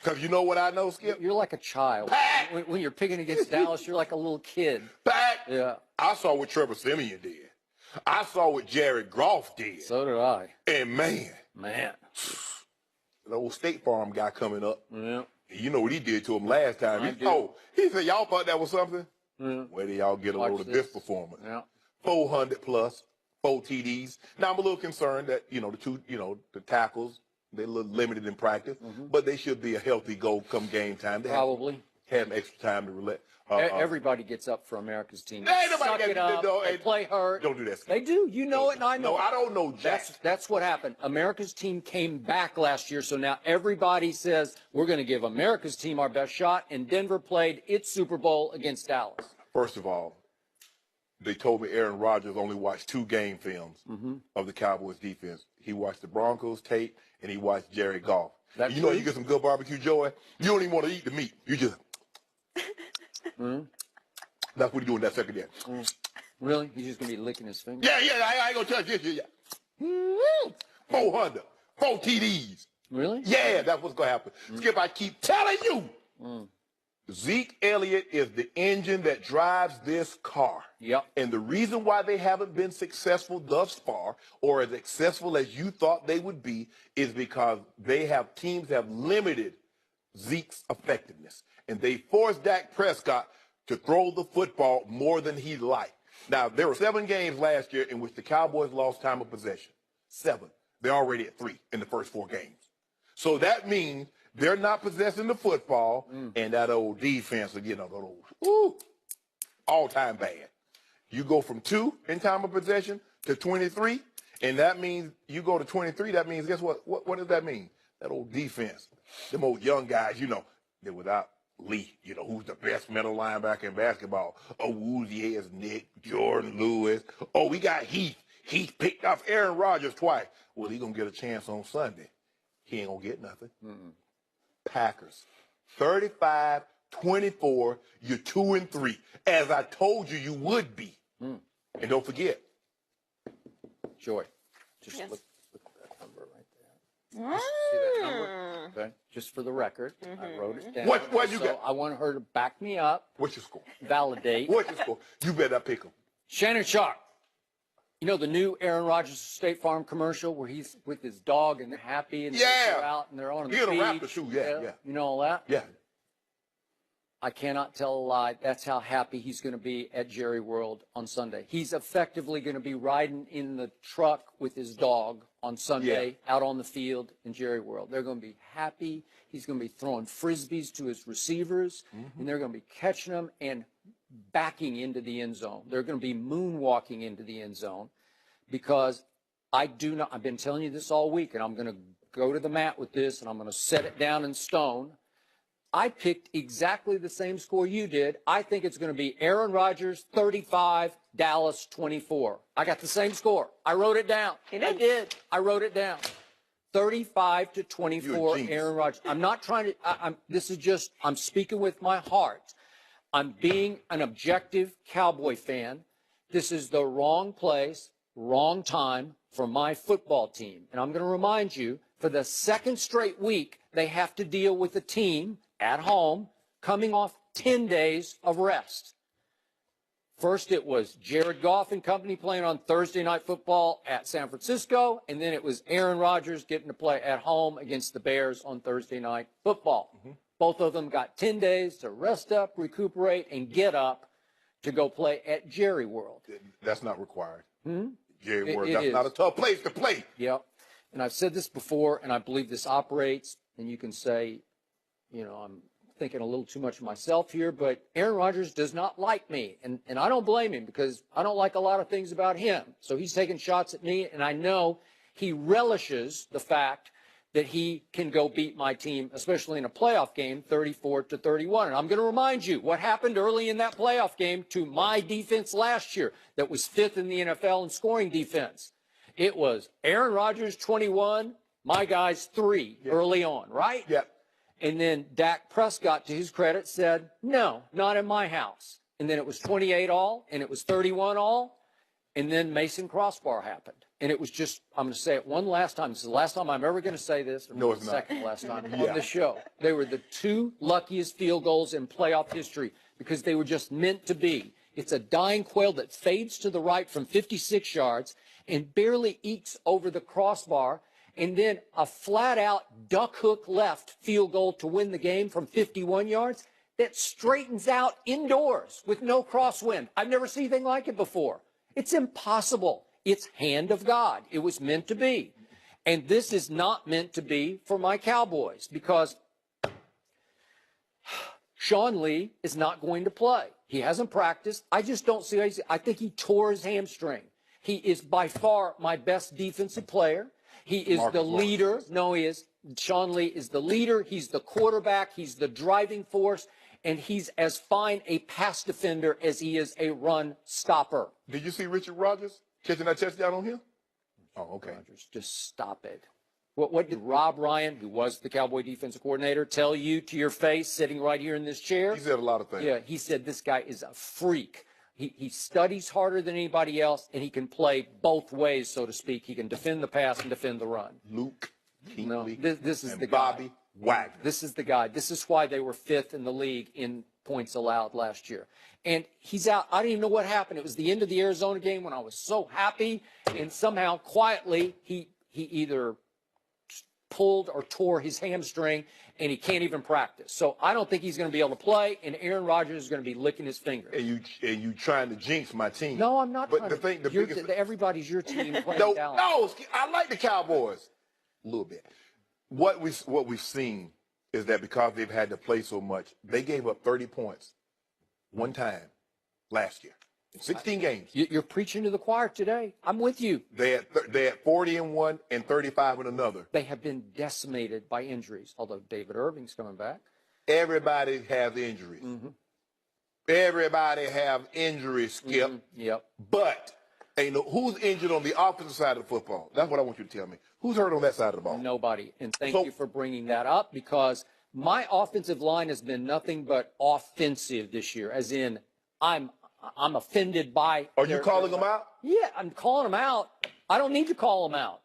Because you know what I know, Skip? You're like a child. When you're picking against Dallas, you're like a little kid. Yeah. I saw what Trevor Siemian did. I saw what Jared Goff did. So did I. And man. The old State Farm guy coming up. Yeah. You know what he did to him last time. He said, y'all thought that was something? Yeah. Where did y'all get a load of this performance? Yeah. 400 plus, 4 TDs. Now I'm a little concerned that, the tackles, they're a little limited in practice, but they should be a healthy go come game time. They Probably. Have extra time to relate. Everybody gets up for America's team. Ain't nobody Suck it up. They play hurt. Don't do that. They do. You know it, and I know it. No, I don't know Jack. That's what happened. America's team came back last year, so now everybody says we're going to give America's team our best shot, and Denver played its Super Bowl against Dallas. First of all, they told me Aaron Rodgers only watched 2 game films of the Cowboys defense. He watched the Broncos tape, and he watched Jared Goff. You know, you get some good barbecue joy. You don't even want to eat the meat. You just... That's what he doing that second day. Really? He's just going to be licking his fingers? Yeah, I ain't going to touch this. Yeah. 400. 4 TDs. Really? Yeah, that's what's going to happen. Skip, I keep telling you. Zeke Elliott is the engine that drives this car. Yep. And the reason why they haven't been successful thus far, or as successful as you thought they would be, is because teams have limited Zeke's effectiveness. And they forced Dak Prescott to throw the football more than he liked. Now, there were 7 games last year in which the Cowboys lost time of possession. 7. They're already at 3 in the first 4 games. So that means they're not possessing the football, and that old defense will get a little all-time bad. You go from 2 in time of possession to 23, and that means you go to 23. That means, guess what? What does that mean? That old defense, them old young guys, they're without Lee, who's the best middle linebacker in basketball. Oh, Woozy is Nick, Jordan Lewis. Oh, we got Heath. Heath picked off Aaron Rodgers twice. Well, he's going to get a chance on Sunday. He ain't going to get nothing. Packers, 35-24, you're 2-3, as I told you you would be. And don't forget. Joy, just look at that number right there. See that number? Okay. Just for the record, I wrote it down. What you got? I want her to back me up. What's your score? Validate. What's your score? You better not pick him. Shannon Sharp. You know the new Aaron Rodgers State Farm commercial where he's with his dog and they're happy and they're out and they're on the beach. He had a raptor shoe, yeah. You know all that? Yeah. I cannot tell a lie. That's how happy he's going to be at Jerry World on Sunday. He's effectively going to be riding in the truck with his dog on Sunday out on the field in Jerry World. They're going to be happy. He's going to be throwing Frisbees to his receivers, and they're going to be catching them and backing into the end zone. They're going to be moonwalking into the end zone because I've been telling you this all week, and I'm going to go to the mat with this, and I'm going to set it down in stone. I picked exactly the same score you did. I think it's going to be Aaron Rodgers 35, Dallas 24. I got the same score. I wrote it down. I did. I wrote it down. 35-24, Aaron Rodgers. I'm not trying to, I'm speaking with my heart. I'm being an objective Cowboy fan. This is the wrong place, wrong time for my football team. And I'm going to remind you, for the second straight week, they have to deal with a team at home coming off 10 days of rest. First, it was Jared Goff and company playing on Thursday Night Football at San Francisco, and then it was Aaron Rodgers getting to play at home against the Bears on Thursday Night Football. Both of them got 10 days to rest up, recuperate, and get up to go play at Jerry World. That's not required. Jerry World, that's not a tough place to play. Yep. And I've said this before, and I believe this operates, and you can say, I'm thinking a little too much of myself here, but Aaron Rodgers does not like me. And I don't blame him because I don't like a lot of things about him. So he's taking shots at me, and I know he relishes the fact that he can go beat my team, especially in a playoff game, 34-31. And I'm going to remind you what happened early in that playoff game to my defense last year that was 5th in the NFL in scoring defense. It was Aaron Rodgers 21, my guys 3 early on, right? Yep. And then Dak Prescott, to his credit, said, no, not in my house. And then it was 28 all, and it was 31 all, and then Mason Crossbar happened. And it was just, I'm going to say it one last time. This is the last time I'm ever going to say this. Or No, it's the not. second last time on the show. They were the 2 luckiest field goals in playoff history because they were just meant to be. It's a dying quail that fades to the right from 56 yards and barely ekes over the crossbar. And then a flat-out duck hook left field goal to win the game from 51 yards that straightens out indoors with no crosswind. I've never seen anything like it before. It's impossible. It's hand of God. It was meant to be. And this is not meant to be for my Cowboys because Sean Lee is not going to play. He hasn't practiced. I just don't see. I think he tore his hamstring. He is by far my best defensive player. He is the leader. No, he is. Sean Lee is the leader. He's the quarterback. He's the driving force. And he's as fine a pass defender as he is a run stopper. Did you see Richard Rodgers catching that touchdown on him? Oh, okay. Rodgers, just stop it. What did Rob Ryan, who was the Cowboy defensive coordinator, tell you to your face sitting right here in this chair? He said a lot of things. Yeah, he said this guy is a freak. He studies harder than anybody else, and he can play both ways, so to speak. He can defend the pass and defend the run. Luke Kuechly, No, this is and the Bobby guy. Wagner. This is the guy. This is why they were 5th in the league in points allowed last year. And he's out. I don't even know what happened. It was the end of the Arizona game when I was so happy, and somehow quietly he either pulled or tore his hamstring, and he can't even practice. So I don't think he's going to be able to play, and Aaron Rodgers is going to be licking his fingers. And you trying to jinx my team. No, I'm not. But Everybody's your team playing no, down. no, I like the Cowboys a little bit. What we've seen is that because they've had to play so much, they gave up 30 points one time last year in 16 games. You're preaching to the choir today. I'm with you. They had 40 in one and 35 in another. They have been decimated by injuries, although David Irving's coming back. Everybody has injuries. Mm-hmm. Everybody have injuries, Skip. Mm-hmm. Yep. But who's injured on the offensive side of the football? That's what I want you to tell me. Who's hurt on that side of the ball? Nobody. And thank you for bringing that up because my offensive line has been nothing but offensive this year, as in I'm offended by. Are you calling them out? Yeah, I'm calling them out. I don't need to call them out.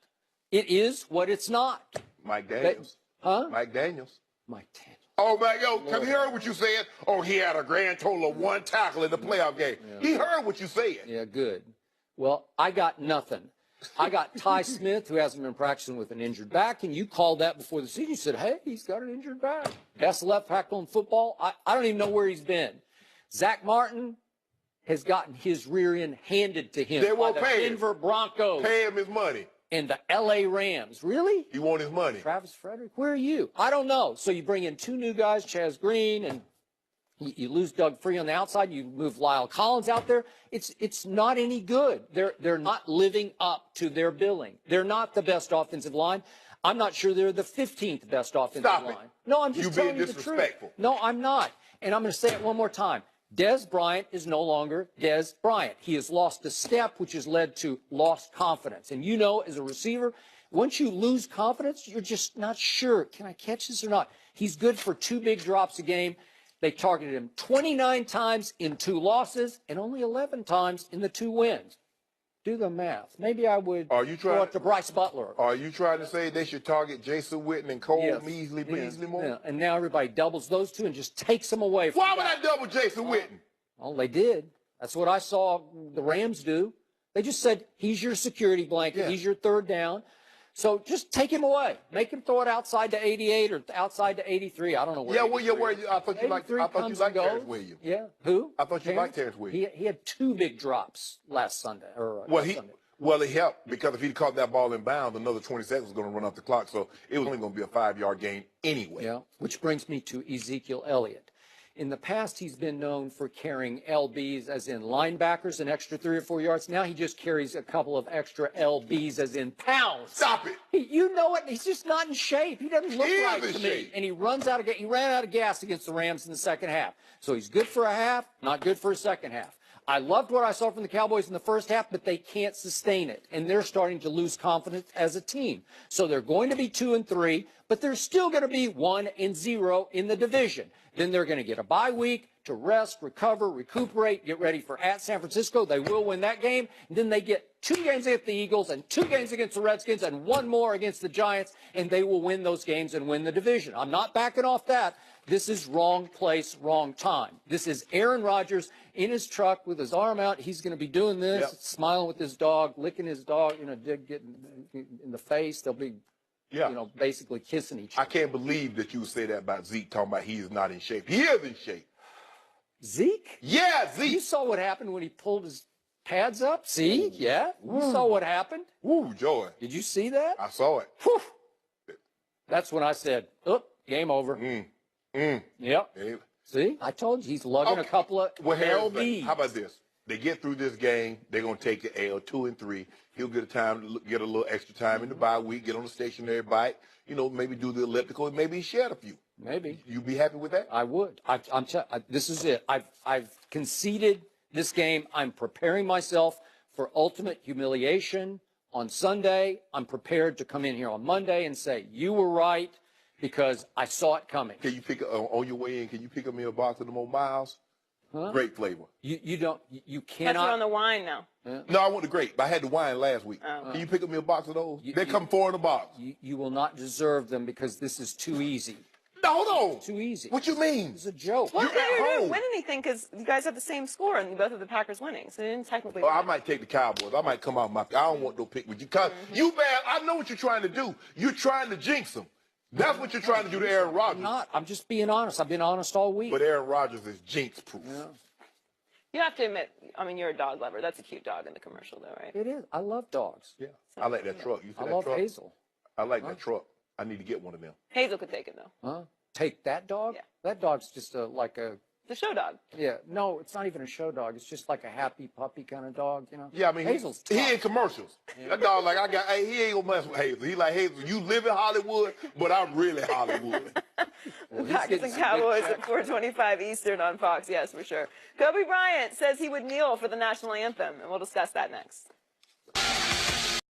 It is what it's not. Mike Daniels. Mike Daniels. Mike Daniels. Oh, man, because he heard what you said. Oh, he had a grand total of 1 tackle in the playoff game. Yeah. He heard what you said. Yeah, good. Well, I got nothing. I got Ty Smith, who hasn't been practicing with an injured back, and you called that before the season. You said, hey, he's got an injured back. Best left tackle in football. I don't even know where he's been. Zach Martin has gotten his rear end handed to him by the Denver Broncos. Pay him his money. And the L.A. Rams. Really? You want his money. Travis Frederick, where are you? I don't know. So you bring in 2 new guys, Chaz Green, and you lose Doug Free on the outside. You move Lyle Collins out there. It's not any good. They're not living up to their billing. They're not the best offensive line. I'm not sure they're the 15th best offensive line. No, I'm just telling you the truth. No, I'm not. And I'm going to say it one more time. Dez Bryant is no longer Dez Bryant. He has lost a step, which has led to lost confidence. And you know, as a receiver, once you lose confidence, you're just not sure. Can I catch this or not? He's good for 2 big drops a game. They targeted him 29 times in 2 losses and only 11 times in the 2 wins. Do the math. Maybe I would throw it to Bryce Butler. Are you trying to say they should target Jason Witten and Cole Beasley more? Yeah. And now everybody doubles those 2 and just takes them away from Why would I double Jason Witten? Well, they did. That's what I saw the Rams do. They just said, he's your security blanket. He's your 3rd down. So just take him away. Make him throw it outside to 88 or outside to 83. I don't know where. I thought you liked Terrence Williams. Yeah. Who? I thought you liked Terrence Williams. He had 2 big drops last Sunday. Well, it helped because if he'd caught that ball in bounds, another 20 seconds was going to run off the clock. So it was only going to be a 5-yard gain anyway. Yeah. Which brings me to Ezekiel Elliott. In the past, he's been known for carrying LBs, as in linebackers, an extra 3 or 4 yards. Now he just carries a couple of extra LBs, as in pounds. Stop it. You know it. He's just not in shape. He doesn't look right to me. And he ran out of gas against the Rams in the second half. So he's good for a half, not good for a second half. I loved what I saw from the Cowboys in the first half, but they can't sustain it. And they're starting to lose confidence as a team. So they're going to be 2-3, but they're still going to be 1-0 in the division. Then they're going to get a bye week, to rest, recover, recuperate, get ready for at San Francisco. They will win that game. And then they get 2 games against the Eagles and 2 games against the Redskins and 1 more against the Giants, and they will win those games and win the division. I'm not backing off that. This is wrong place, wrong time. This is Aaron Rodgers in his truck with his arm out. He's going to be doing this, smiling with his dog, licking his dog, getting in the face. They'll be, basically kissing each other. I can't believe that you would say that about Zeke, talking about he is not in shape. He is in shape. Zeke? Yeah, Zeke. You saw what happened when he pulled his pads up? See? Yeah. You saw what happened? Ooh, joy. Did you see that? I saw it. Whew. That's when I said, game over. Yep. Hey. See? I told you he's lugging a couple of LBs. How about this? They get through this game. They're going to take the L 2 and 3. He'll get get a little extra time in the bye week, get on the stationary bike, maybe do the elliptical, and maybe shed a few. Maybe. You be happy with that? I would. This is it. I've conceded this game. I'm preparing myself for ultimate humiliation on Sunday. I'm prepared to come in here on Monday and say, you were right, because I saw it coming. Can you on your way in, can you pick up me a box of them old Miles? Huh? Great flavor. You cannot. That's on the wine now. Yeah. No, I want the grape. I had the wine last week. Oh. Can you pick up me a box of those? They come 4 in a box. You will not deserve them because this is too easy. No, hold on. Too easy. What you mean? It's a joke. Well, You're they at didn't home. win anything because you guys have the same score and both of the Packers winning, so they didn't technically Oh, win. I might take the Cowboys. I might come out I don't want no pick with you. Because you bad. I know what you're trying to do. You're trying to jinx them. That's what you're trying to do to Aaron Rodgers. I'm not. I'm just being honest. I've been honest all week. But Aaron Rodgers is jinx proof. Yeah. You have to admit, you're a dog lover. That's a cute dog in the commercial, though, right? It is. I love dogs. Yeah. I like that truck. You see I that love truck? Hazel. I like that truck. I need to get one of them. Hazel could take it, though. Huh? Take that dog? Yeah. That dog's just like a. The show dog. Yeah. No, it's not even a show dog. It's just like a happy puppy kind of dog, Yeah, I mean, Hazel's he tough. in commercials. That dog, he ain't gonna mess with Hazel. He like, Hazel, you live in Hollywood, but I'm really Hollywood. The Packers and Cowboys at 4:25 Eastern on Fox. Yes, for sure. Kobe Bryant says he would kneel for the national anthem, and we'll discuss that next.